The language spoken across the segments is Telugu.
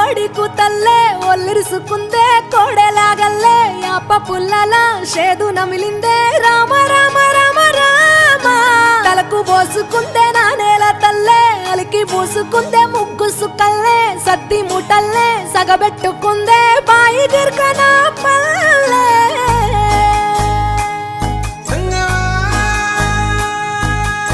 కోడి కూతల్లే ఒల్లిరుసుకుందే కోడెలాగల్లే యాప పుల్లల షేదు నమిలిందే రామ రామ రామ రామ తలకు పోసుకుందే నా నేల తల్లే అలికి పూసుకుందే ముగ్గు సుక్కల్లే సద్ది ముటల్లే సగబెట్టుకుందే బాయి గిర్కన పల్లె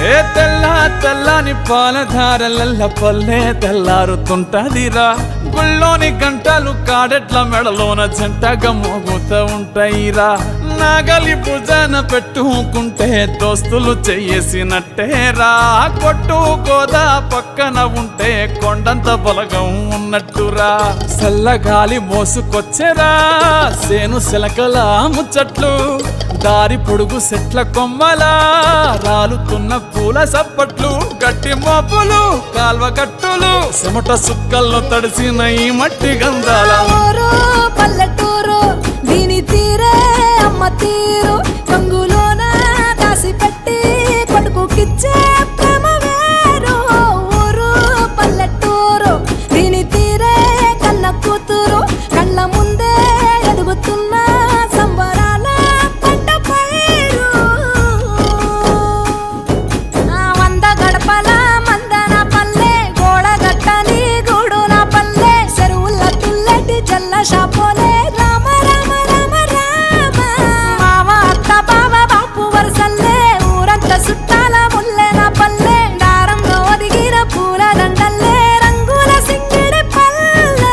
ఏ తెల్ల తెల్లని పాలధారలల్ల పల్లె తెల్లారుతుంటదిరా గుళ్ళోని గంటలు కాడెట్ల మెడలోన జంటగా మోగుతూ ఉంటాయిరా నాగలి భుజాన పెట్టుకుంటే దోస్తులు చెయ్యేసినట్టేరా కొట్టు గోదా పక్కన ఉంటే కొండంత బలగం ఉన్నట్టురా చల్లగాలి మోసుకొచ్చెరా సేను శిలకల ముచ్చట్లు దారి పొడుగు సెట్ల కొమ్మలా రాలుతున్న పూల సప్పట్లు గట్టి మోపులు కాల్వ గట్టులు చెమట సుక్కల్లో తడిసిన ఈ మట్టి గంధాల పల్లెటూరు దీని తీరే అమ్మ తీరు కంగులోన దాసి పెట్టి కొడుకుకిచ్చే ప్రేమ వేరు ఊరు పల్లెటూరు దీని తీరే కన్న కూతురు కళ్ళ ముందే ఎదుగుతున్న సంబరాల పంట పైరు వంద గడపల మందన పల్లె గోడ గట్టని గూడు నా పల్లె చెరువుల తుల్లటి జల్ల షాపోలే రామ రామ రామ రామ మామ అత్త బావ బాపు వరసల్లే ఊరంత సుట్టాల ముల్లె నా పల్లె దారంలో ఒదిగిన పూల దండల్లే రంగుల సింగిడి పల్లె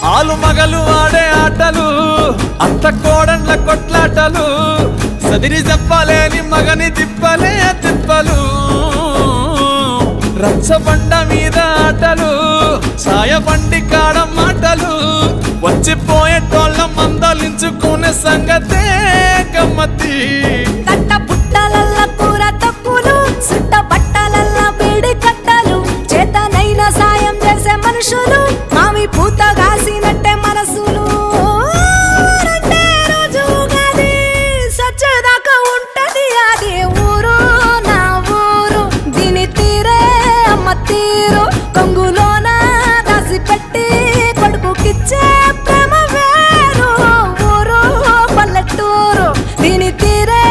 ఆలు మగలు ఆడే ఆటలు అత్త కోడన్ల కొట్లాటలు సదిరి చెప్పలేని మగని తిప్పలే తిప్పలు రచ్చబండ మీద ఆటలు ఛాయబండి కాడ మాటలు వచ్చిపోయేటోళ్ళ మందలించుకునే సంగతే గమ్మతి కట్ట పుట్టలల్ల కూర తక్కులు సుట్ట బట్టలల్ల బీడి కట్టలు చేతనైన సాయం చేసే మనుషులు మామి పూత కాసినట్టే మనసులు రెండే రోజు ఉగాది సచ్చేదాకా ఉంటది అది ఊరు నా ఊరు దీని తీరే అమ్మ తీరు కొంగులోన దాసి పెట్టి కొడుకుకిచ్చే ప్రేమ వేరు ఊరు పల్లెటూరు దీని తీరే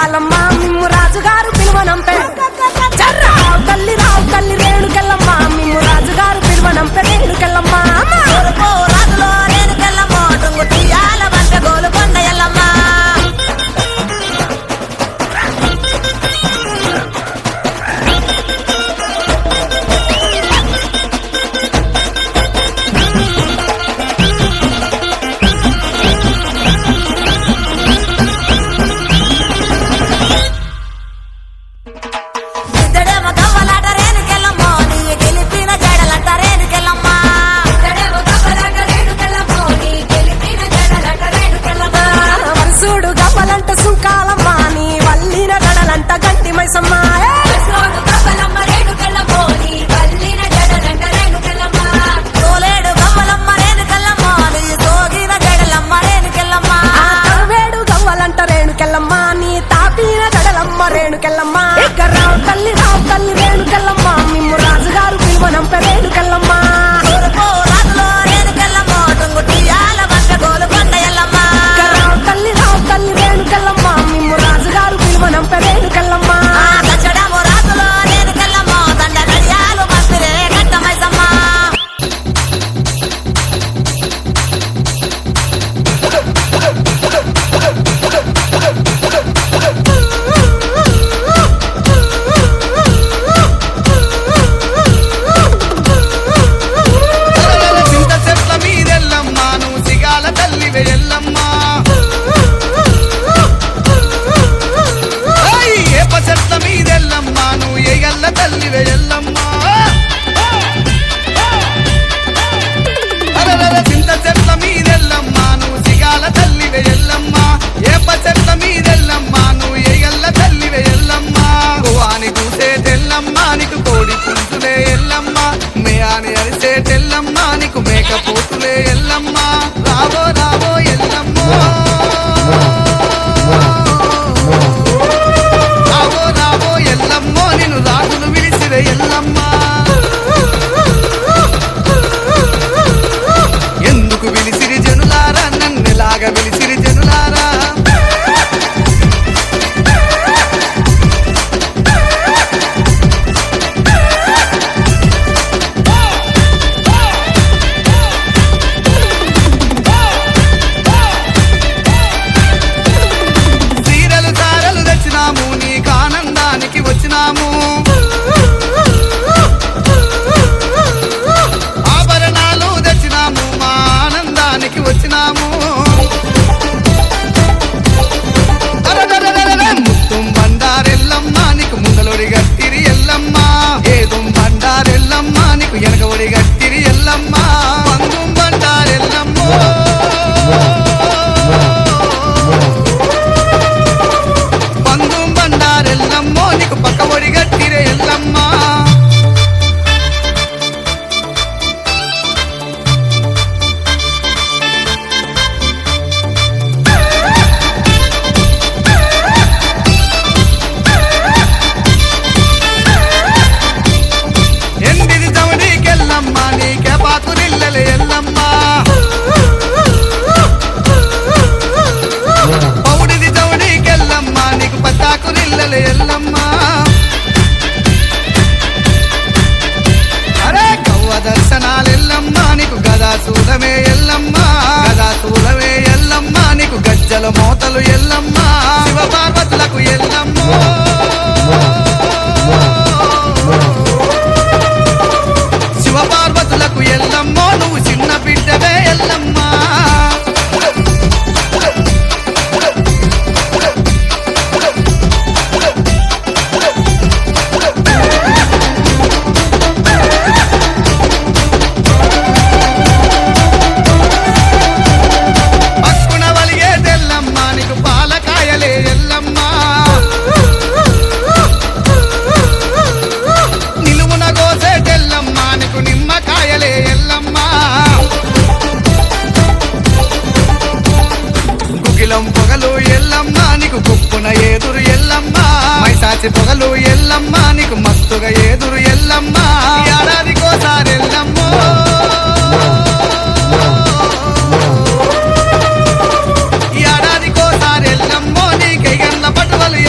సుంకాలమ్మ మిమ్ము రాజుగారు పిలువనంపే రావు తల్లి రేణుకెళ్ళమ్మ మిమ్ము రాజుగారు పిలువనంపే రేణుకెళ్ళమ్మ రాజులో రేణుకెళ్ళమ్మో టుంగుటియాల బంట గోలుకొండ ఎల్లమ్మ ఇద్దడేమో గవ్వలాట రేణుకెళ్ళమ్మో నీ గెలిపిన జడలంట రేణుకెళ్ళమ్మ వరుసుడు గవ్వలంట సుంకాలమ్మ నీ వల్లిన గడలంట గంటి మైసమ్మ తోలేడు గవ్వలమ్మ రేణుకెళ్ళమ్మో నీ సోగిన జడలమ్మ రేణుకెళ్ళమ్మ వేడు గవ్వలంట రేణుకెళ్ళమ్మ నీ తాపిన గడలమ్మ రేణుకెళ్ళమ్మ రావు తల్లి రేణుకెళ్ళమ్మ మిమ్ము రాజుగారు పిలువనంపే రేణుకెళ్ళమ్మ రాజులో రేణుకెళ్ళమ్మో టుంగుటియాల బంట గోలుకొండ ఎల్లమ్మ రావు తల్లి రేణుకెళ్ళమ్మ మిమ్ము రాజుగారు పిలువనంపే రేణుకెళ్ళమ్మ దచ్చడము రాజులో రేణుకెళ్ళమ్మో దండ గడియాలు మంత్రే గట్టమైసమ్మ చింత చెట్ల మీదెల్లమ్మ నువ్వు సిగాల తల్లివే ఎల్లమ్మ ఏప చెట్ల మీదెల్లమ్మ నువ్వు ఎగల్ల తల్లివే ఎల్లమ్మ చింత చెట్ల మీదెల్లమ్మ నువ్వు సిగాల తల్లివే ఎల్లమ్మ ఏప చెట్ల మీదెల్లమ్మ నువ్వు ఎగల్ల తల్లివే ఎల్లమ్మ వాని కూసేటెల్లమ్మ నీకు కోడి పుంజులే ఎల్లమ్మ మేయాని అరిసేటెల్లమ్మ నీకు మేకపోతులే ఎల్లమ్మ రావో రావో ఎల్లమ్మో రావో రావో ఎల్లమ్మో నిన్ను రాజులు విలిసిరే ఎల్లమ్మ ఎందుకు విలిసిరి జనులారా నన్నెలాగా విలిసిరి జనులారా సీరలు తారలు తెచ్చినాము నీకు ఆనందానికి వచ్చినాము ఆభరణాలు తెచ్చినాము మా ఆనందానికి వచ్చినాము అరరరరరర ముత్తుం బండారెల్లమ్మ నీకు ముందలొడి గట్టిరి ఎల్లమ్మ ఏదుం బండారెల్లమ్మ నీకు వెనకఒడి గట్టిరి ఎల్లమ్మ పందుం బండారెల్లమ్మో పందుం బండారెల్లమ్మో నీకు పక్కఒడి గట్టిరే ఎల్లమ్మ ఎండిది చవడికెల్లమ్మ నీకే పాకురిల్లెలే ఎల్లమ్మ పౌడిది చవడికెల్లమ్మ నీకు పచ్చాకురిల్లెలే ఎల్లమ్మ అరే కవ్వ దర్శనాలెల్లమ్మ నీకు గదా సూలమే ఎల్లమ్మ గదా సూలమే ఎల్లమ్మ నీకు గజ్జల మోతలు ఎల్లమ్మ శివ పార్వతులకు ఎల్లమ్మ శివ పార్వతులకు ఎల్లమ్మో నువ్వు చిన్న బిడ్డవే ఎల్లమ్మ పక్కున వలిగే తెల్లమ్మ నీకు పాలకాయలే ఎల్లమ్మ నిలువున కోసేటెల్లమ్మ నీకు నిమ్మకాయలే ఎల్లమ్మ గుగిలం పొగలు ఎల్లమ్మ నీకు గుప్పున ఏదురు ఎల్లమ్మ మైసాచి పొగలు ఎల్లమ్మ నీకు మస్తుగా ఏదురు ఎల్లమ్మ ఏడాదికోసారి ఎల్లమ్మో ఏడాదికోసారి ఎల్లమ్మో నీకెగన్న పట్టువలు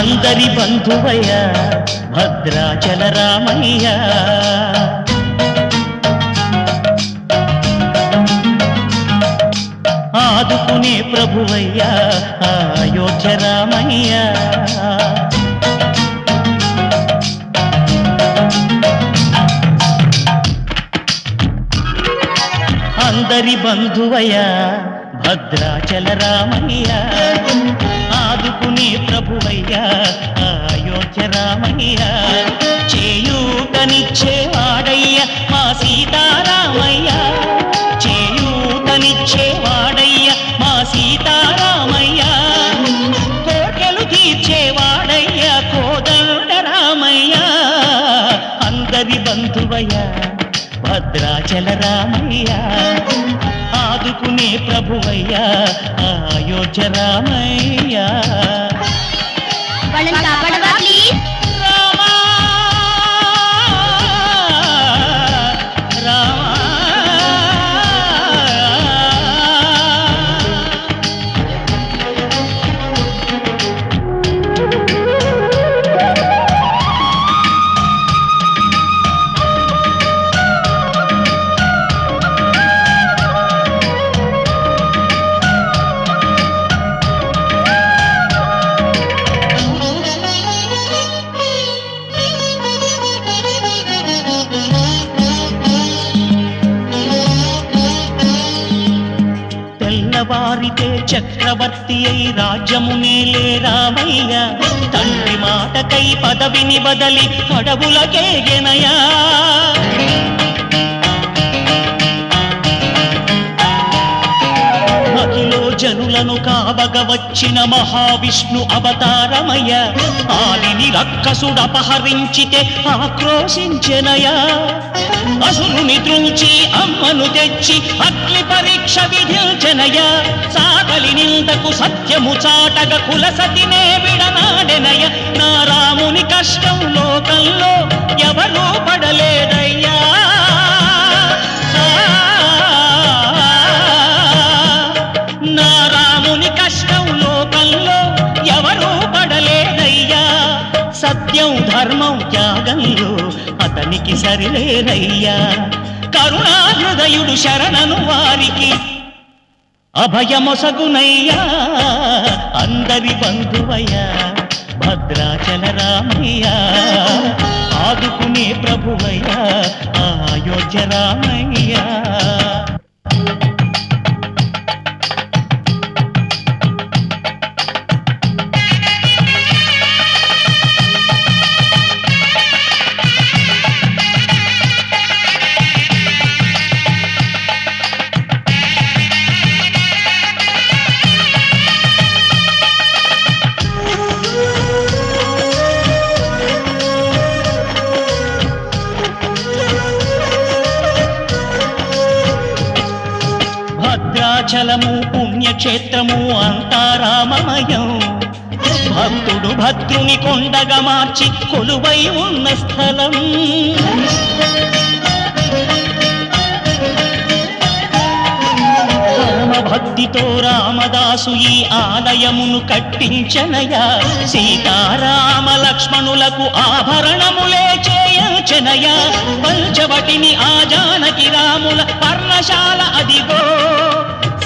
అందరి బంధువయ్య భద్రాచల రామయ్య. ఆదుకునే ప్రభువయ్య అయోధ్య రామయ్య. అందరి బంధువయ్య భద్రాచల రామయ్య. ఆదుకునే ప్రభువయ్య అయోధ్య రామయ్య. చేయూతనిచ్చేవాడయ్య మా సీతారామయ్య. చేయూతనిచ్చేవాడయ్య మా సీతారామయ్య. కోర్కెలు తీర్చేవాడయ్య కోదండ రామయ్య. అందరి బంధువయ్య భద్రాచల రామయ్య. ఆదుకునే ప్రభువయ్య అయోధ్య రామయ్య. వాళ్ళని కాపాడవా ప్లీజ్. రామా రామా వారితే చక్రవర్తి అయి రాజ్యమునేలే రామయ్య. తండ్రి మాటకై పదవిని బదలి అడవులకేగెనయా. మహిలో జనులను కావగ వచ్చిన మహావిష్ణు అవతారమయ్య. ఆలిని రక్కసుడపహరించితే ఆక్రోశించెనయా. అసురుని త్రుంచి అమ్మను తెచ్చి అగ్ని పరీక్ష విధించెనయ. సాగలి నిందకు సత్యము చాటగ కులసతినే విడనాడెనయ. నా రాముని కష్టం లోకంలో ఎవరూ పడలేదయ్యా. నా రాముని కష్టం లోకంలో ఎవరూ పడలేదయ్యా. సత్యం ధర్మం త్యాగంలో అతనికి సరిలేరయ్యా. కరుణా హృదయుడు శరణను వారికి అభయమొసగునయ్యా. అందరి బంధువయ్య భద్రాచల రామయ్య. ఆదుకునే ప్రభువయ్య అయోధ్య రామయ్య. భద్రాచలము పుణ్యక్షేత్రము అంతా రామమయం. భక్తుడు భద్రుని కొండగా మార్చి కొలువై ఉన్న స్థలం. భక్తితో రామదాసు ఈ ఆలయమును కట్టించనయా. సీతారామ లక్ష్మణులకు ఆభరణములే చేయించనయా. పంచవటిని ఆ జానకి రాముల పర్ణశాల అదిగో.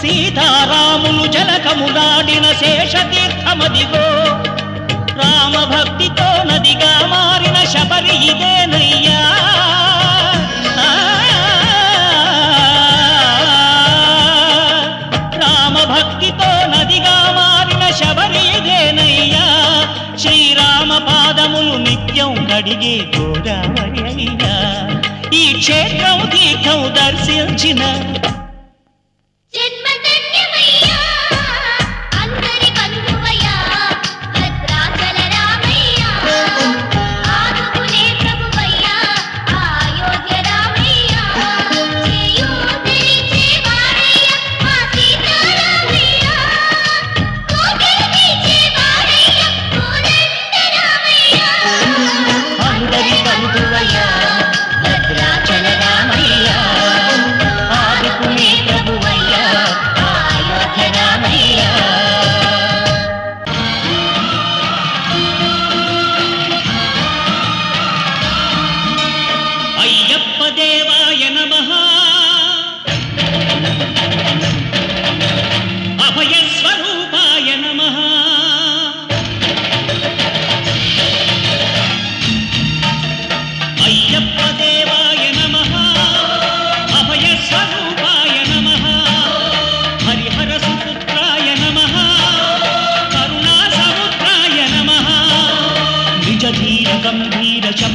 సీతారాములు జలకములాడిన శేషతీర్థమదిగో. రామభక్తితో నదిగా మారిన శబరి ఇదేనయ్యా. రామభక్తితో నదిగా మారిన శబరి ఇదేనయ్యా. శ్రీరామ పాదములు నిత్యం కడిగే గోదావరి అయ్యా. ఈ క్షేత్రం తీర్థం దర్శించిన భద్రాచల రామయ్య. ఆదుకునే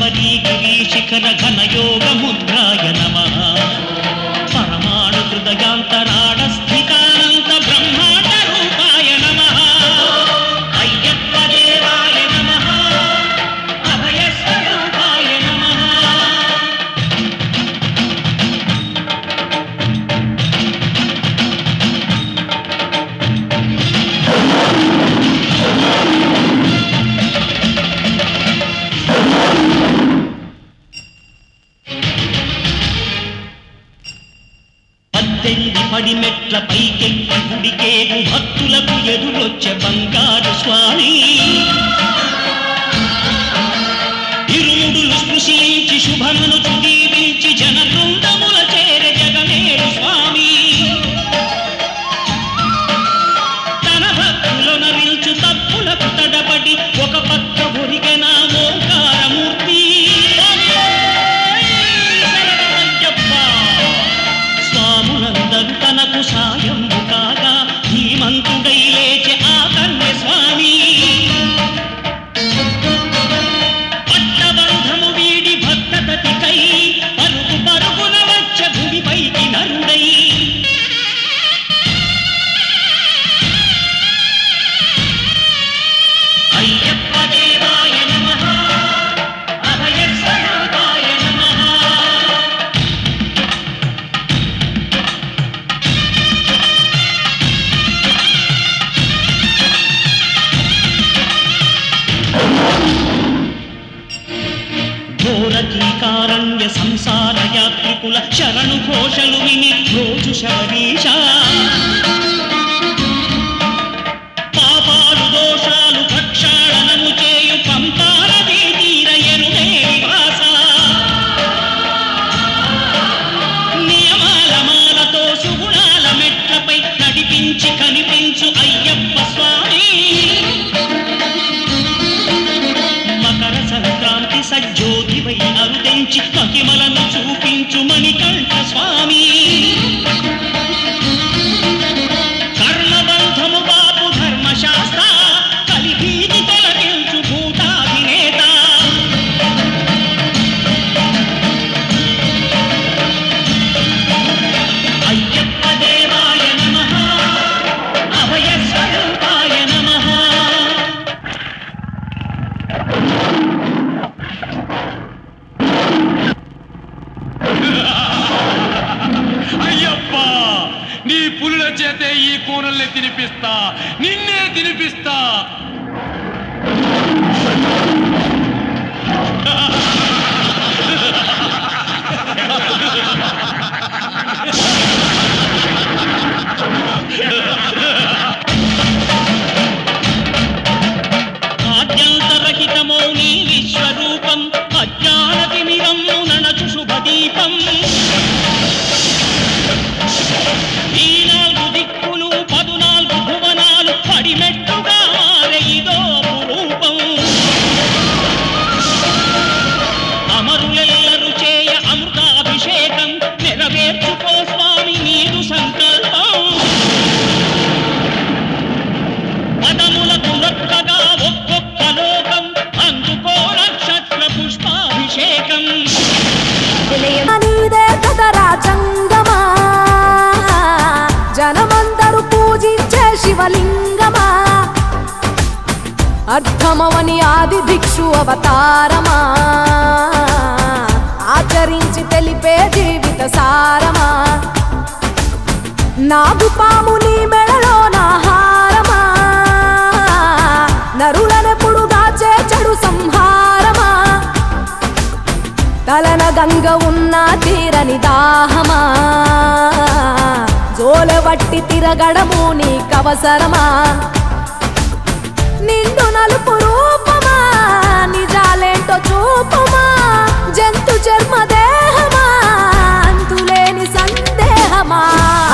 శబరీ గిరీశిఖర ఘనయోగ ముద్రాయ నమః పరమాణు హృదయాంతరాళ స్థితానంత బ్రహ్మాండ రూపాయ నమః అయ్యప్ప దేవాయ నమః అభయ స్వరూపాయ నమః. పద్దెనిమిది పడిమెట్ల పైకెక్కి గుడికేగు భక్తులకు ఎదురొచ్చే బంగారు స్వామి ఇరుముడులు స్పృశించి శుభమును దీవించి జన బృందముల చేరే జగమేడు స్వామి తన భక్తులను నరించు తప్పులకు తడబడి ఒక పక్క ఒరిగెన ఓంకారమూర్తి స్వాములందరూ తనకు సాయము కాగా ధీమంతుడై లేచే ఆ కన్య స్వామి పట్టబంధము వీడి భక్తతతికై పరుగు పరుగున వచ్చ భూమిపైకి నరుడై అయ్యప్ప దేవాయ నమః అభయ స్వరూపాయ నమః. ఘోరకీకారణ్య సంసార యాత్రికుల శరణు ఘోషలు విని రోజు శబరీశ పాపాలు దోషాలు ప్రక్షాళనము చేయు పంపానదీ తీరయనునే నివాస నియమాల మాలతో సుగుణాల మెట్లపై నడిపించి కనిపించు అయ్యప్ప స్వామి మకర సంక్రాంతి సజ్జోతివై అరుదించి మహిమలను చూపించు మణికంఠ స్వామి కర్మబంధము బాపు ధర్మశాస్త్ర కలిభీతి తొలగించు భూతాధినేత అయ్యప్ప దేవాయ నమః అభయ స్వరూపాయ నమః. అయ్యప్ప నీ పులుల చేతే ఈ కూరల్ని తినిపిస్తా నిన్నే తినిపిస్తా. ఆద్యంతరహితమో నీ విశ్వరూపం అజ్ఞానతిమిరము ననచు శుభదీపం ఈ నాలుగు దిక్కులు 14 భువనాలు పడిమెట్టుగా మారే ఇదో రూపం అమరులెల్లరు చేయ అమృతాభిషేకం నెరవేర్చుకో స్వామి నీదు సంకల్పం పదములకు రొక్కగా ఒక్కొక్క లోకం అందుకో నక్షత్ర పుష్పాభిషేకం. నీదే కదరా జంగమా జనమందరూ పూజించే శివలింగమా అర్థమవని ఆది భిక్షు అవతారమా ఆచరించి తెలిపే జీవిత సారమా నాగుపాము నీ మెడలో నా హారమా నరులనెప్పుడు దాచే చెడు సంహారమా తలన గంగ ఉన్న తీరని దాహమా జోలవట్టి తిరగడము నీకవసరమా నిండు నలుపు రూపమా నిజాలేంటో చూపమా జంతు చర్మ దేహమా అంతులేని సందేహమా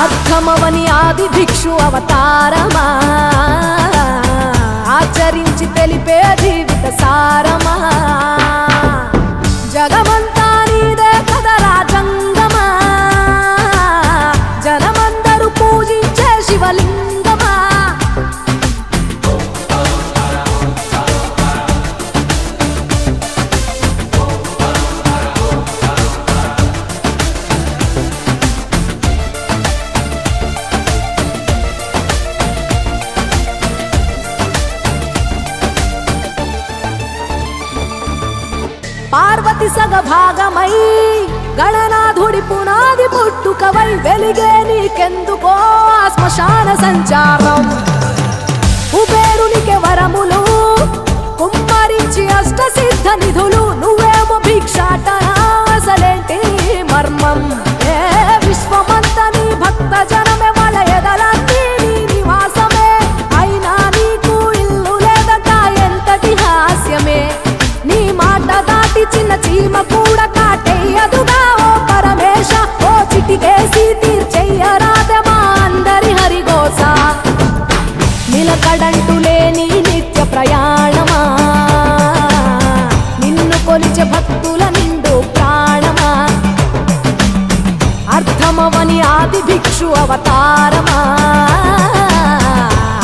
అర్థమవని ఆది భిక్షు అవతారమా ఆచరించి తెలిపే జీవిత సారమా జగమంతా నీదే కదరా జంగమా జనమందరూ పూజించే శివలింగమా పార్వతి సగభాగమై గణనాథుడి పునాది పుట్టుకవై వెలిగే నీకెందుకో ఆ శ్మశాన సంచారం. కుబేరునికి వరములు కుమ్మరించి అష్ట సిద్ధ నిధులు, నువ్వేమో భిక్షాటన అసలేంటి మర్మం. ఏ విశ్వమంత నీ భక్త జనమే వాళ్ళ ఎదలన్నీ నీ నివాసమే, అయినా నీకు ఇల్లు లేదట ఎంతటి హాస్యమే. నీ మాట దాటి చిన్న చీమ కూడా కాటేయదుగా ఓ పరమేశ, ఓ చిటికేసి తీర్చెయ్యరాదే మా అందరి హరిగోస. నిలకడంటు లేని నిత్య ప్రయాణమా, నిన్ను కొలిచే భక్తుల నిండు ప్రాణమా, అర్థమవని ఆది భిక్షు అవతారమా,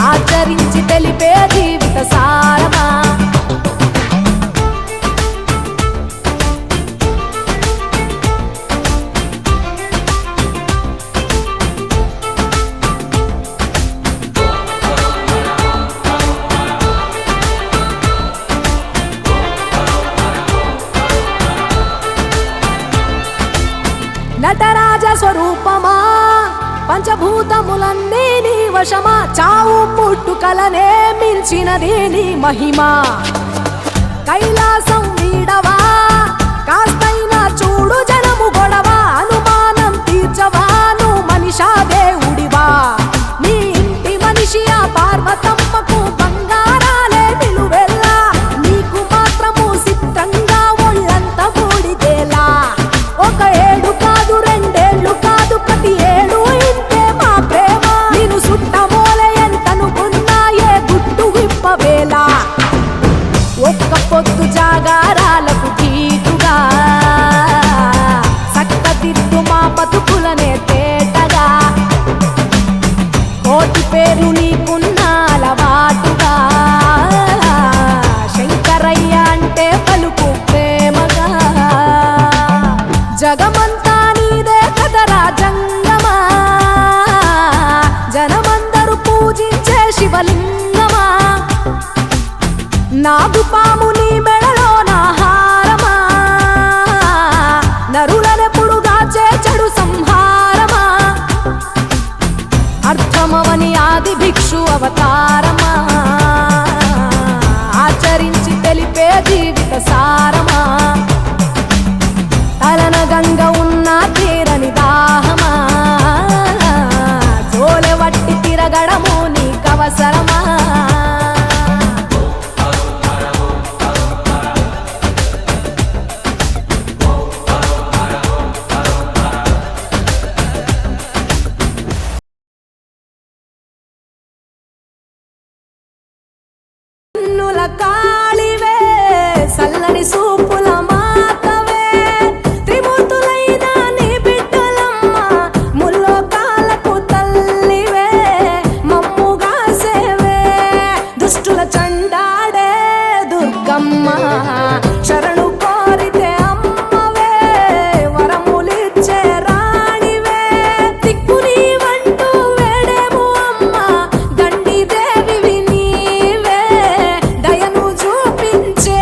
ఆచరించి తెలిపే జీవిత సారమా. నటరాజ స్వరూపమా, పంచభూతములన్నీ నీ వశమా, చావు పుట్టుకలనే మించినది నీ మహిమా. కైలాసం వీడవా, కాస్తైనా చూడు జనము గొడవ, అనుమానం తీర్చవా నువ్వు మనిషా దేవుడివా. నీ ఇంటి మనిషి ఆ పార్వతమ్మకు బంగారాలే నిలువెల్లా, నీకు మాత్రము సిద్ధంగా ఒళ్ళంత మూడిదేలా. ఒక ఏడు కాదు రెండేళ్లు కాదు ప్రతి ఏడు ఇంతే మా ప్రేమ, నేను సుట్టమోలే ఎంతనుకున్నా ఏ గుట్టు విప్పవేలా. ఒక్క పొద్దు జాగారాలకు గీటుగా సక్కదిద్దు మా బతుకులనే తేటగా, కోటి పేర్లు నీకున్న అలవాటుగా, శంకరయ్య అంటే పలుకు ప్రేమగా. జగమంతా నీదే కదరా జంగమా, జనమందరూ పూజించే శివలింగమా, నాగుపాము నీ మెడలో నా హారమా, నరులనెప్పుడు గాచే చెడు సంహారమా, అర్థమవని ఆది భిక్షు అవతారమా, ఆచరించి తెలిపే జీవిత సారమా. తలన గంగ ఉన్న తీరని దాహమా, జోలె వట్టి తిరగడము నీకవసరమా. కన్నుల కాళివే సల్లని సూపుల మాతవే, త్రిమూర్తులైన నీ బిడ్డలమ్మ ముల్లోకాలకు తల్లివే, మమ్ముగా సేవే దుష్టుల చండాడే దుర్గమ్మ. శరణు కోరితే అమ్మవే వరములిచ్చే రాణివే, దిక్కు నీవంటూ వేడేము అమ్మ దండి దేవివి నీవే, దయను చూపించే.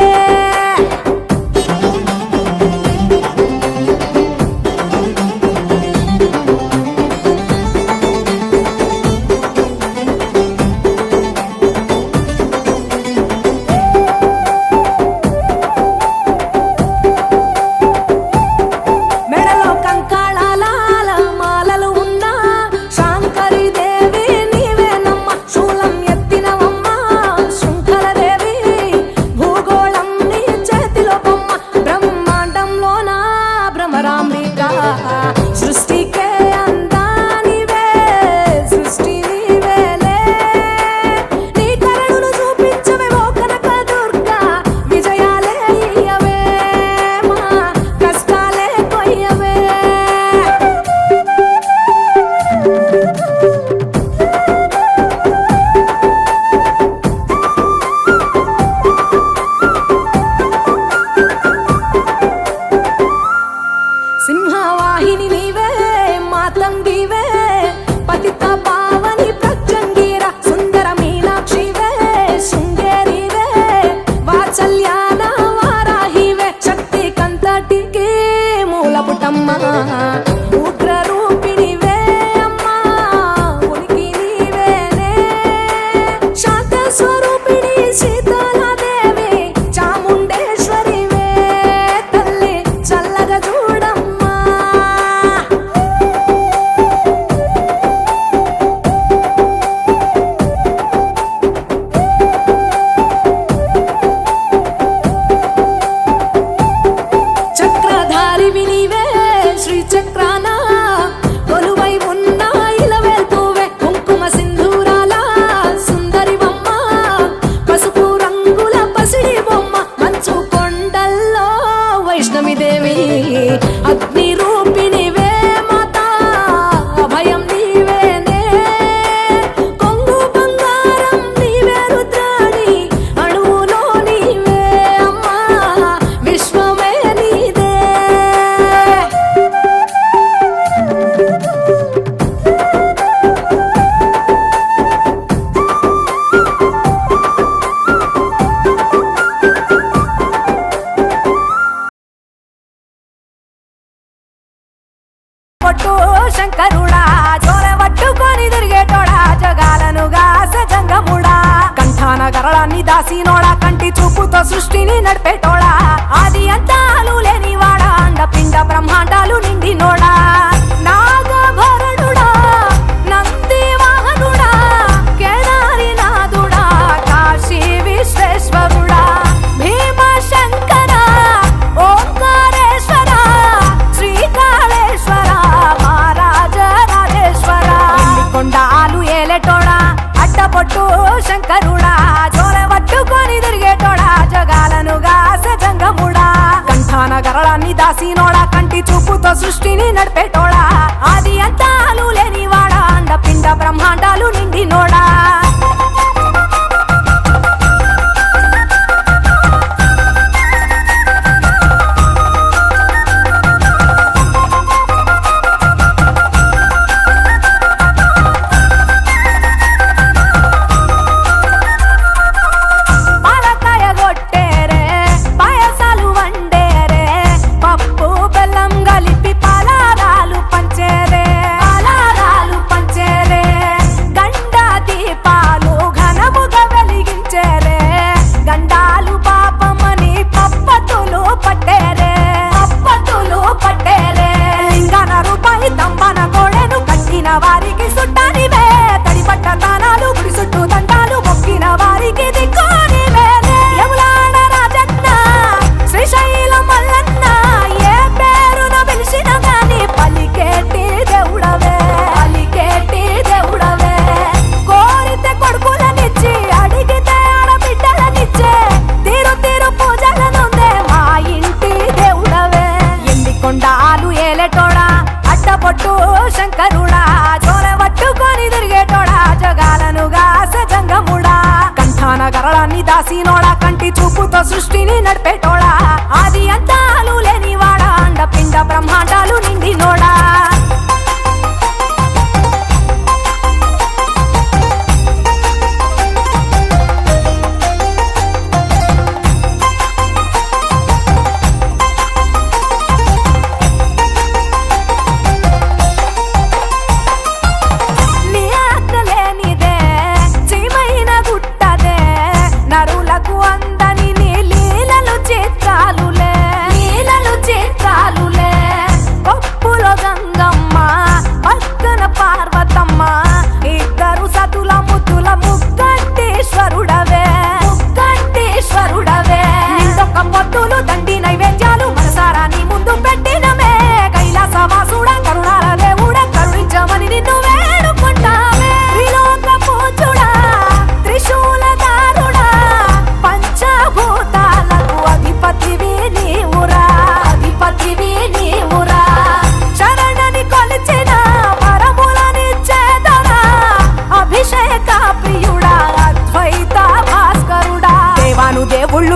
చూపుతో సృష్టిని నడిపేటోడా ఆది అంతాలు లేనివాడా అండపిండ బ్రహ్మాండాలు నిండినోడా నాగభరణుడా నంది వాహనుడా కేదారినాథుడా కాశీ విశ్వేశ్వరుడా భీమశంకర ఓంకారేశ్వర శ్రీకాళేశ్వర మహారాజ రాజేశ్వర కొండాలు ఏలేటోడా అడ్డపొట్టు శంకరుడా జోల పట్టుకొని తిరిగేటోడా జగాలను గాసె జంగముడా కంఠాన గరళాన్ని దాసినోడా కంటి చూపుతో సృష్టిని నడిపేటోడా ఆది అంతాలు లేనివాడా అండపిండ బ్రహ్మాండాలు నిండినోడా వారికి సుట్టానివే తడిపట్ట దానాలు గుడి చుట్టూ దండాలు మొక్కిన వారికి దిక్కోనివే యములాడ రాజన్న శ్రీశైలం మల్లన్న ఏ పేరున పిలిచిన గాని పలికేటి దేవుడవే కోరితే కొడుకులనిచ్చి అడిగితే ఆడబిడ్డలనిచ్చే తీరు తీరు పూజలనుందే మా ఇంటి దేవుడవే ఎండికొండాలు ఏలేటోడా అడ్డపొట్టు శంకరుడా జోల పట్టుకొని తిరిగేటోడా జగాలను గాసె జంగముడా కంఠాన గరళాన్ని దాసినోడా కంటి చూపుతో సృష్టిని నడిపేటోడా ఆది అంతాలు లేనివాడా అండపిండ బ్రహ్మాండాలు నిండినోడా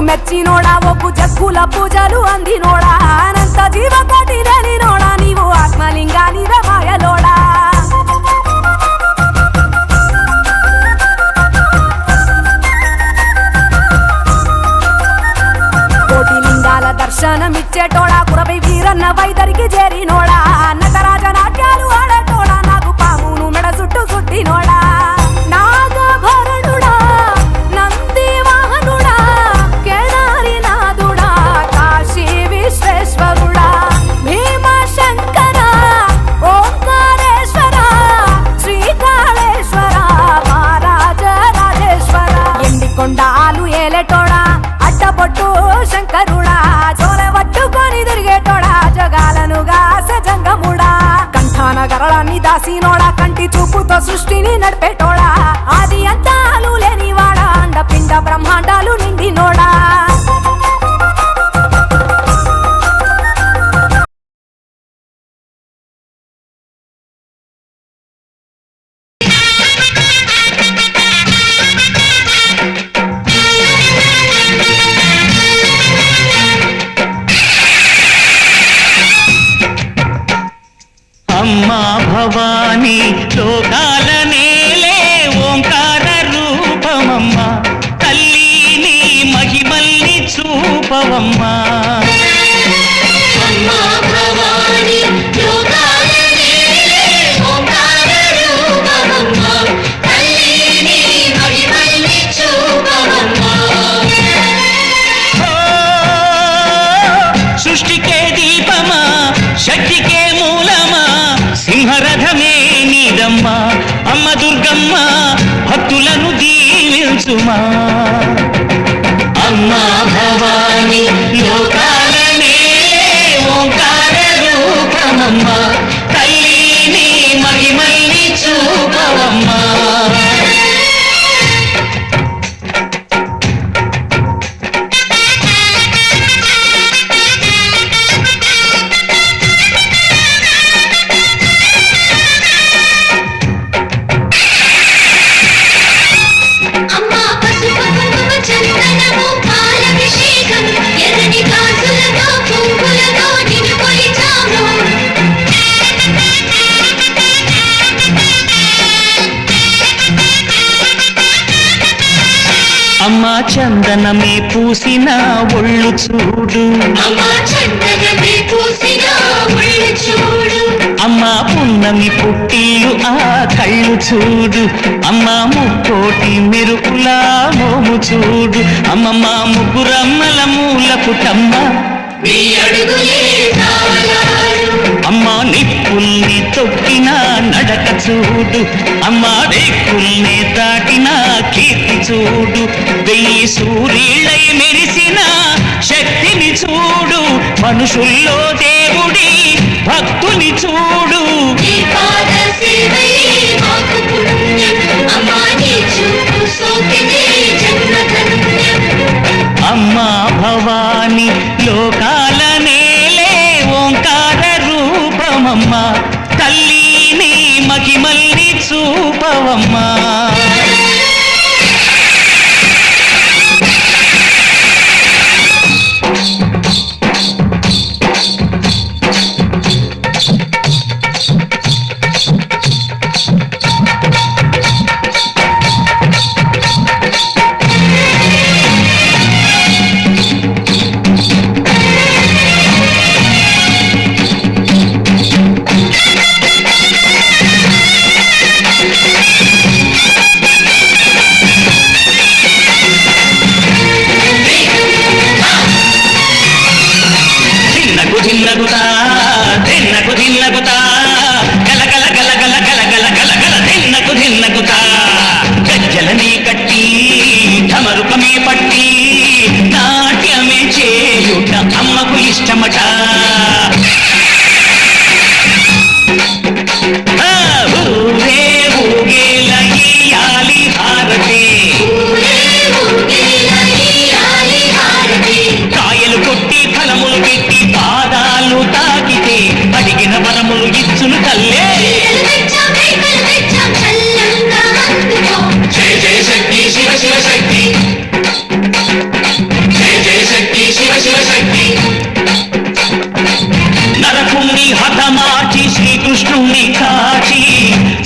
మెచ్చినోడా ఒప్పు జగ్గుల పూజలు అందినోడా అనంత జీవకోటి రేలినోడా నీవు ఆత్మలింగాని రమాయలోడా కోటి లింగాల దర్శనమిచ్చేటోడా కురవై వీరన్న వైదరికి చేరినోడా నటరాజ నాట్యాలు ఆడటోడా నాకు పామును మెడ చుట్టూ చుట్టినోడా నాగభరణుడా నంది వాహనుడా కేదారినాథుడా కాశీ విశ్వేశ్వరుడా భీమశంకర ఓంకారేశ్వర శ్రీకాళేశ్వర మహారాజ రాజేశ్వర ఎండికొండాలు ఏలేటోడా అడ్డపొట్టు శంకరుడా జోల పట్టుకొని తిరిగేటోడా జగాలను గాసె జంగముడా కంఠాన గరళాన్ని దాసినోడా కంటి చూపుతో సృష్టిని నడిపేటోడా ఆది అంతాలు లేనివాడా అండపిండ బ్రహ్మాండాలు నిండినోడా అమ్మా భవానీ లోకాల నేలే ఓంకార రూపమమ్మా తల్లి నీ మహిమల్ని చూపవమ్మా సుమా అమ్మా భవాని లోకాలనే ఓంకార రూపమమ్మా తల్లిని మహిమల్ని చూపవమ్మా అమ్మా పసుపు కుంకుమ చందనము పాలభిషేకం ఎర్రని గాజులతో పువ్వులతో నిన్ను కొలిచాము అమ్మా చందనమే పూసిన ఒళ్ళు చూడు అమ్మా చందనమే పూసిన ఒళ్ళు చూడు అమ్మా పున్నమి పుట్టిల్లు ఆ కళ్ళు చూడు అమ్మా ముక్కోటి మెరుపుల మోము చూడు అమ్మమ్మ ముగ్గురమ్మల మూల పుట్టమ్మ నీ అడుగులే తాళాలు అమ్మా నిప్పుల్ని తొక్కిన నడక చూడు అమ్మా రేకుల్ని దాటిన కీర్తి చూడు వెయ్యి సూర్యులై మెరిసిన శక్తిని చూడు మనుషుల్లో దేవుడి భక్తుని చూడు నీ పాద సేవయే మాకు పుణ్యం అమ్మా నీ చూపు సోకినే జన్మధన్యం అమ్మా భవాని లోకాల నేలే ఓంకార రూపమమ్మా తల్లిని మహిమల్ని చూపవమ్మా ధిన్నగుతా ధిన్నగుతా గల గల గల గల గల గల గల గల ధిన్నగుతా గజ్జలనే కట్టి ఢమరుకమే పట్టి నాట్యమే చేయుట అమ్మకు ఇష్టమట ఊరే ఊగేల ఇయ్యాలి హారతి కాయలు కొట్టి ఫలములు పెట్టి పాదాలు తాకితే అడిగిన వరములు ఇచ్చును తల్లే జయ జయ శక్తి శివ శివ శక్తి జయ జయ శక్తి శివ శివ శక్తి నరకుణ్ణి హతమార్చి శ్రీకృష్ణుణ్ణి కాచి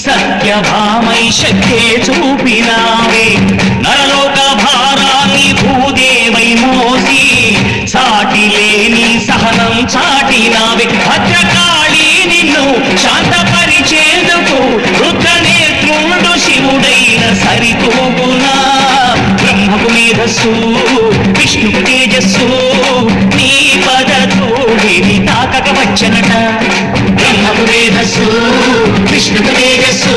సత్యభామై శక్తే చూపినావే నరలోక భారాన్ని భూదేవై మోసి సాటి లేని సహనం చాటినావే భద్రకాళి నిన్ను శాంతపరిచేందుకు రుద్రనేత్రుడు శివుడైన సరితూగునా బ్రహ్మకు మేధస్సు విష్ణుకు తేజస్సు నీ పద తోడిని తాకక వచ్చనట బ్రహ్మకు మేధస్సు విష్ణుకు తేజస్సు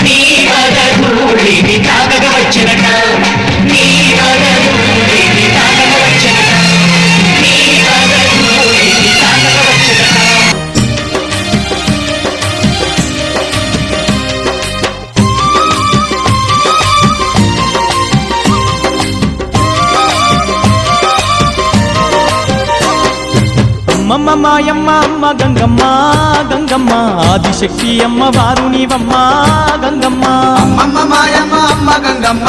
నీ పద తోడిని తాకక వచ్చనట నీ పద తోడిని తాకక వచ్చనట నీ పద తోడిని తాకక వచ్చనట అమ్మమ్మ మాయమ్మ అమ్మ గంగమ్మ గంగమ్మ ఆదిశక్తి అమ్మ వారు నీవమ్మ గంగమ్మ అమ్మమ్మ మాయమ్మ అమ్మ గంగమ్మ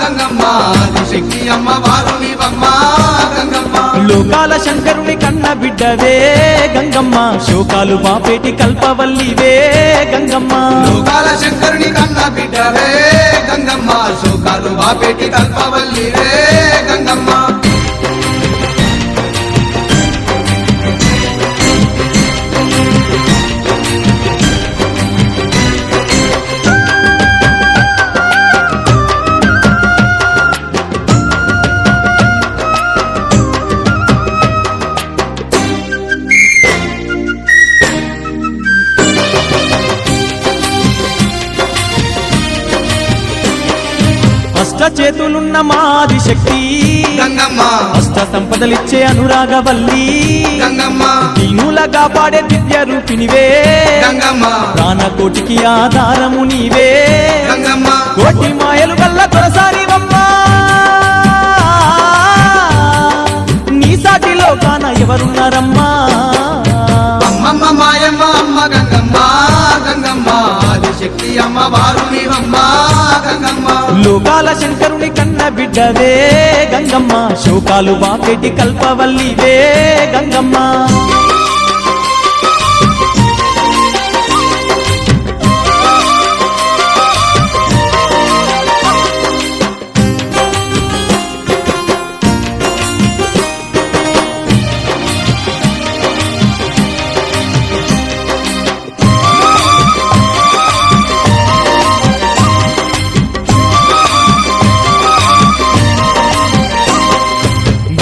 గంగమ్మ ఆదిశక్తి అమ్మ వారు నీవమ్మ గంగమ్మ లోకాల శంకరుని కన్న బిడ్డవే గంగమ్మ శోకాలు బాపేటి కల్పవల్లివే గంగమ్మ లోకాల శంకరుని కన్న బిడ్డవే గంగమ్మ శోకాలు బాపేటి కల్పవల్లివే గంగమ్మ ఆదిశక్తి గంగమ్మ అష్ట సంపదలిచ్చే అనురాగవల్లి గంగమ్మ దీనులగా పాడే దివ్య రూపినివే గంగమ్మ ప్రాణకోటికి ఆధారము నీవే గంగమ్మ కోటి మాయలు గల్ల దొరసానివమ్మా నీ సాటిలో కాన ఎవరున్నారమ్మా అమ్మమ్మ మాయమ్మ అమ్మ గంగమ్మ గంగమ్మ ఆదిశక్తి అమ్మ వారు నీవమ్మ గంగమ్మ లోకాల శంకరుని కన్న బిడ్డవే గంగమ్మ శోకాలు బాపెటి కల్పవల్లివే గంగమ్మ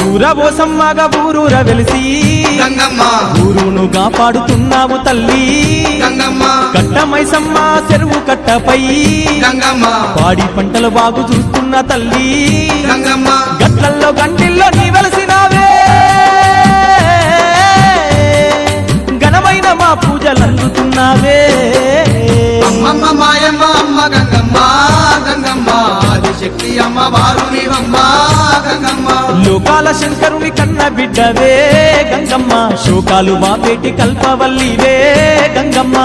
ఊరవోసమ్మగా ఊరూర వెలిసి గంగమ్మ ఊరును కాపాడుతున్నావు తల్లి గంగమ్మ కట్టమైసమ్మ చెరువు కట్టపై గంగమ్మ పాడి పంటలు బాగు చూస్తున్న తల్లి గంగమ్మ గట్లల్లో గంటిల్లో నీ వెలసినావే ఘనమైన మా పూజలు అందుతున్నావే అమ్మమ్మ మాయమ్మ అమ్మ గంగమ్మ గంగమ్మ ఆదిశక్తి అమ్మ వారు నీవమ్మ గంగమ్మ లోకాల శంకరుని కన్న బిడ్డవే గంగమ్మ శోకాలు బాపేటి కల్పవల్లివే గంగమ్మ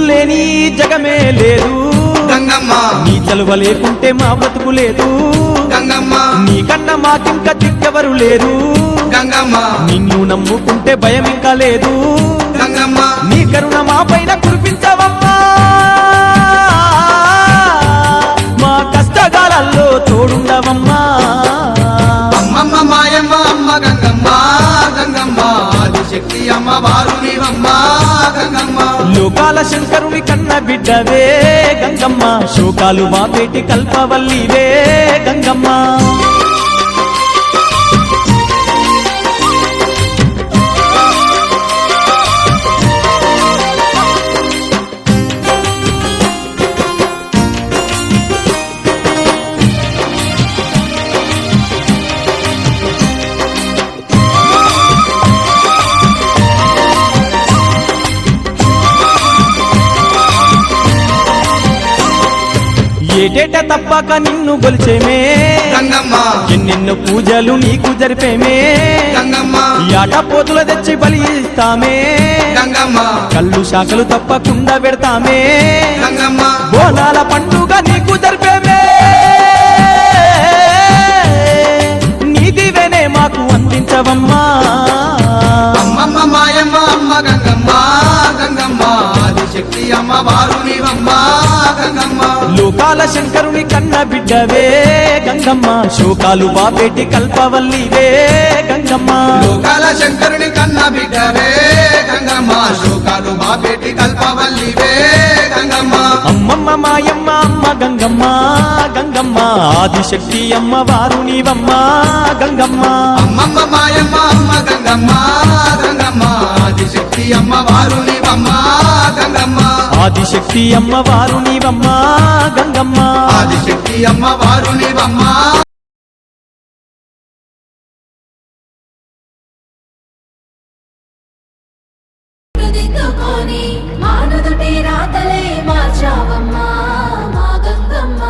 లేని జగమే లేదు గంగమ్మ నీ చలువ లేకుంటే మా బతుకు లేదు గంగమ్మ నీకన్నా మాకింక దిక్కెవరు లేరు గంగమ్మ నిన్ను నమ్ముకుంటే భయం ఇంకా లేదు గంగమ్మ నీ కరుణ మా పైన కురిపించవమ్మా మా కష్టకాలలో తోడుండవమ్మా అమ్మమ్మ మాయమ్మ అమ్మ గంగమ్మ గంగమ్మ ఆదిశక్తి అమ్మ వారు నీవమ్మ గంగమ్మ లోకాల శంకరుని కన్న బిడ్డవే గంగమ్మ శోకాలు బాపేటి కల్పవల్లివే గంగమ్మ ఏటేట తప్పక నిన్ను గొలిచేమే గంగమ్మ ఎన్నెన్నో పూజలు నీకు జరిపేమే గంగమ్మ యాట పోతుల తెచ్చి బలి ఇస్తామే గంగమ్మ కళ్ళు శాఖలు తప్పకుండా పెడతామే గంగమ్మ బోనాల పండుగ నీకు జరిపేమే నీదివేనే మాకు అందించవమ్మా అమ్మమ్మ మాయమ్మ అమ్మ గంగమ్మ గంగమ్మ ఆదిశక్తి అమ్మ వారు నీవమ్మ గంగమ్మ లోకాల శంకరుని కన్న బిడ్డవే గంగమ్మ శోకాలు బాపేటి కల్పవల్లివే గంగమ్మ లోకాల శంకరుని కన్న బిడ్డవే గంగమ్మ శోకాలు బాపేటి కల్పవల్లివే గంగమ్మ అమ్మమ్మ మాయమ్మ అమ్మ గంగమ్మ గంగమ్మ ఆదిశక్తి అమ్మ వారు నీవమ్మ గంగమ్మ అమ్మమ్మ మాయమ్మ అమ్మ గంగమ్మ గంగమ్మ ఆదిశక్తి అమ్మ వారు నీవమ్మ గంగమ్మ ఆదిశక్తి అమ్మ వారు నీవమ్మ గంగమ్మ ఆదిశక్తి అమ్మ వారు నీవమ్మ దిద్దుకొని మానుదుటి రాతలే మార్చావమ్మా మా గంగమ్మ.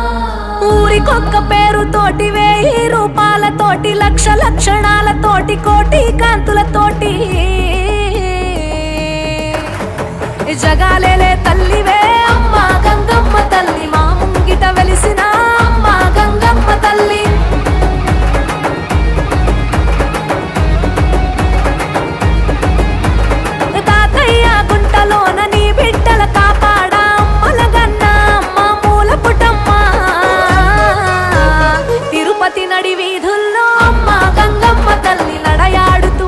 ఊరికొక్క పేరుతోటి 1000 రూపాయలతోటి లక్ష లక్షణాలతోటి కోటి కాంతులతోటి జగాలేలే తల్లివే అమ్మా గంగమ్మ తల్లి మా ముంగిట వెలిసిన అమ్మా గంగమ్మ తల్లి. తాతయ్య గుంటలోన నీ బిడ్డల కాపాడా అమ్మలగన్న అమ్మ మూల పుటమ్మ. తిరుపతి నడి వీధుల్లో అమ్మ గంగమ్మ తల్లి నడయాడుతూ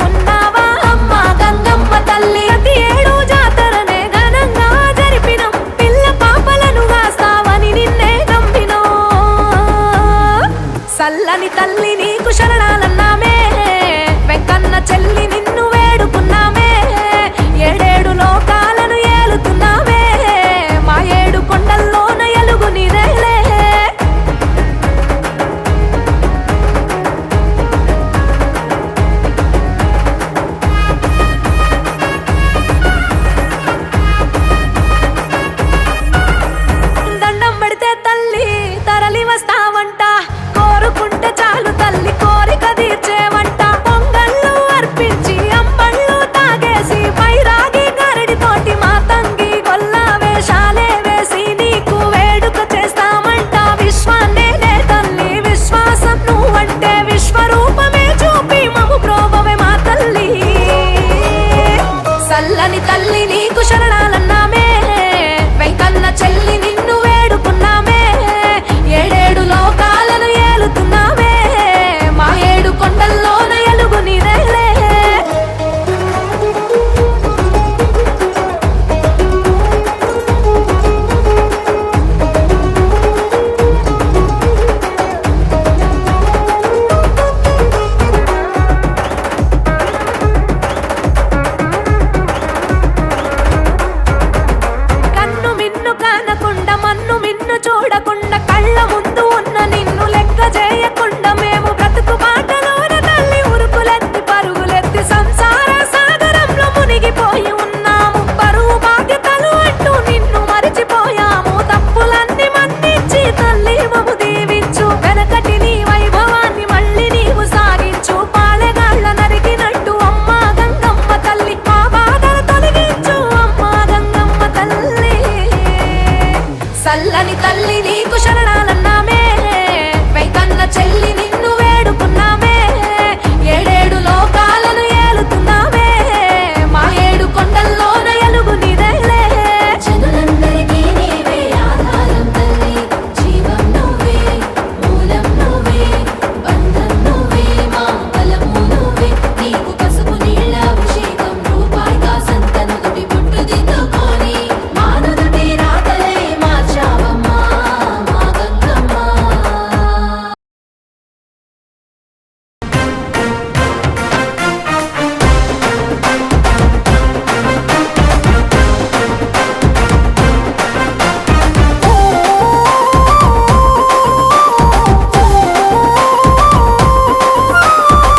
చల్లని తల్లి నీకు శరణాలన్నామే వెంకన్న చెల్లి నిన్ను వేడుకున్నామే ఏడేడు లోకాలను ఏలుతున్నామే మా ఏడు కొండల్లోన ఎలుగు నీదేలే చూడకుండా కళ్ళ ముందు ఉన్న నిన్ను లెక్క చేయకుండా మేము బ్రతుకు బాటలోన తల్లి ఉరుకులెత్తి పరుగులెత్తి సంసార సాగరంలో మునిగిపోయి ఉన్నాము బరువు బాధ్యతలు అంటూ నిన్ను మరిచిపోయాము తప్పులన్నీ మన్నించి తల్లి మము దీవించు వెనకటి నీ వైభవాన్ని మళ్ళీ నీవు సాగించు పాలెగాళ్ళ నరికినట్టు అమ్మా గంగమ్మ తల్లి మా బాధలు తొలగించు అమ్మా గంగమ్మ తల్లి చల్లని తల్లి నీకు శరణాలన్నామే వెంకన్న చెల్లి నిన్ను వేడుకున్నామే ఏడేడు లోకాలను ఏలుతున్నామే మా ఏడు కొండల్లోన ఎలుగు నీదేలే జనులందరికీ నీవే ఆధారం తల్లి జీవం నువ్వే మూలం నువ్వే బంధం నువ్వే మా బలము నువ్వే నీకు పసుపు నీళ్ళ అభిషేకం రూపాయిగా సంతనుదుటి పుట్టు దిద్దుకొని మానుదుటి రాతలే మార్చావమ్మా మా గంగమ్మ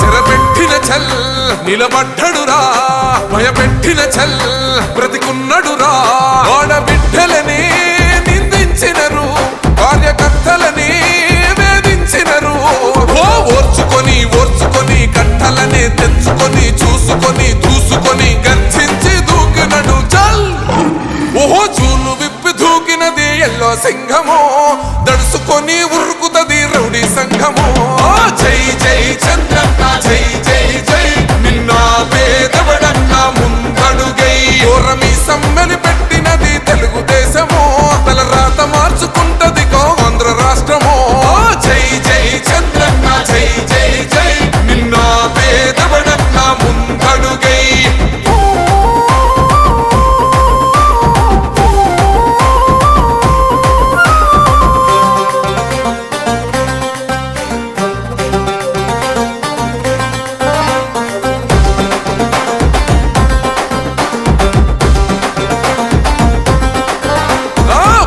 చెరపెట్టిన చల్ నిలబడ్డడురా భయపెట్టిన చల్ బ్రతికున్నడురా ఆడబిడ్డలని నిందించినరు కార్యకర్తలని వేధించినరు ఓర్చుకొని ఓర్చుకొని కట్టలనే తెంచుకొని చూసుకొని దూసుకొని గర్జించి దూకినడు చల్ ఓహో చూలు విప్పి దూకినది ఎల్లో సింహము దడుసుకొని ఉరుకుతది రౌడీ సంఘము జై జై చంద్రన్న జై జై జై నిన్న పేదవడన్న ముందడుగై ఓరమి సమ్మెలి పెట్టినది తెలుగుదేశము తల రాత మార్చుకుంటది ఆంధ్ర రాష్ట్రము జై జై చంద్రన్న జై జై జై నిన్న పేదవడన్న ముందడుగై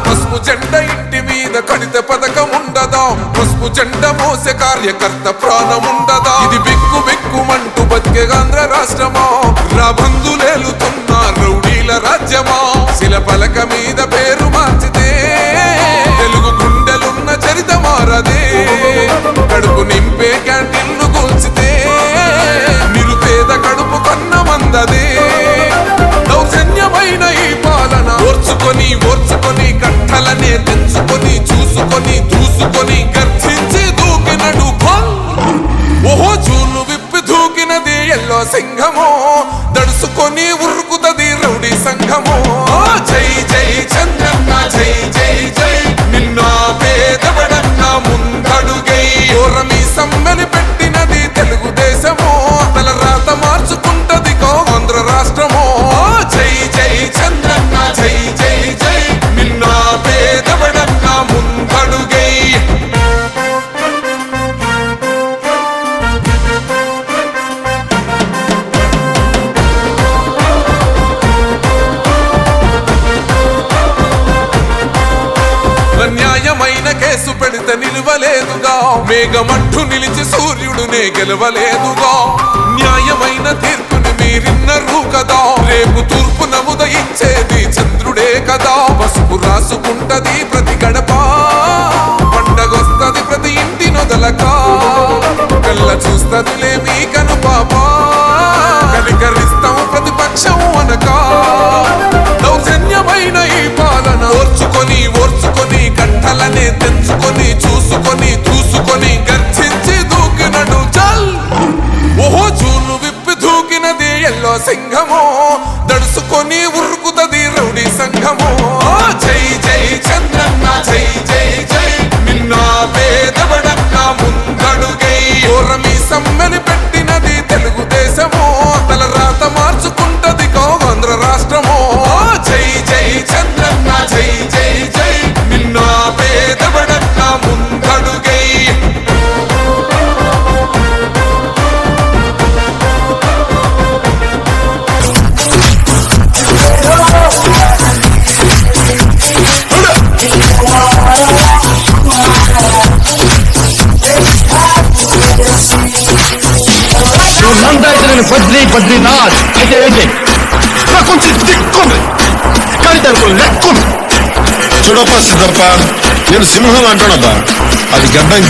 పసుపు జెండ ఇంటి మీద కడిత పథకం ఉండదా పసుపు జెండ మోసే కార్యకర్త ప్రాణం ఉండదా ఇది బిక్కు బిక్కుమంటూ బతికే ఆంధ్ర రాష్ట్రమా రాబందులేలుతున్న రౌడీల రాజ్యమా శిల పలక మీద పేరు మార్చితే తెలుగు గుండెలున్న చరిత మారదే కడుపు నింపే క్యాంటీన్లు కూల్చితే నిరుపేద కడుపు కన్న మందదే దౌర్జన్యమైన ఈ పాలన ఓర్చుకొని ఓర్చుకొని కట్టలనే తెంచుకొని చూసుకొని దూసుకొని గర్జించి దూకినడు ఓహో చూలు విప్పి దూకినది ఎల్లో సింహము దడుసుకొని ఉరుకుతది రౌడీ సంఘము జై జై చంద్రన్న జై జై జై నిన్న పేదవడన్న ముందడుగై ఓరమి సమ్మెలి పెట్టినది తెలుగుదేశము తల రాత మార్చుకుంటది ఆంధ్ర రాష్ట్రము జై జై చంద్రన్న జై జై జై నిన్న పేదవడన్న ముందడుగై న్యాయమైన కేసు పెడితే నిలవలేదుగా మేఘమట్టు నిలిచి సూర్యుడునే గెలవలేదుగా న్యాయమైన తీర్పుని మీరిన్నరు కదా రేపు తూర్పు నముదయించేది చంద్రుడే కదా పసుపు రాసుకుంటది ప్రతి గడప పండగొస్తది ప్రతి ఇంటి నొదలక కళ్ళ చూస్తదిలే మీ కను పాప కలికరిస్తాం ప్రతిపక్షం అనక దౌర్జన్యమైన ఈ పాలన ఓర్చుకొని ఓర్చుకొని కట్టలనే తెంచుకొని చూసుకొని దూసుకొని గర్జించి దూకినడు చల్ ఓహో చూలు విప్పి దూకినది ఎల్లో సింహమో దడుసుకొని ఉరుకుతది రౌడీ సంఘమో జై జై చంద్రన్న జై జై జై నిన్న పేదవడన్న ముందడుగై ఓరమి సమ్మెని పెట్టినది తెలుగుదేశమో తల రాత మార్చుకుంటది ఆంధ్ర రాష్ట్రమో జై జై చంద్రన్న జై జై జై నిన్న పేదవడన్న ముందడుగై బద్రీనాథ్ అయితే ఏంటి నాకు కొంచెం దిక్కుంది కానీ దానికి లెక్కుంది. చూడప్ప సిద్ధప్ప నేను సింహం అంటానబ్బా అది గడ్డం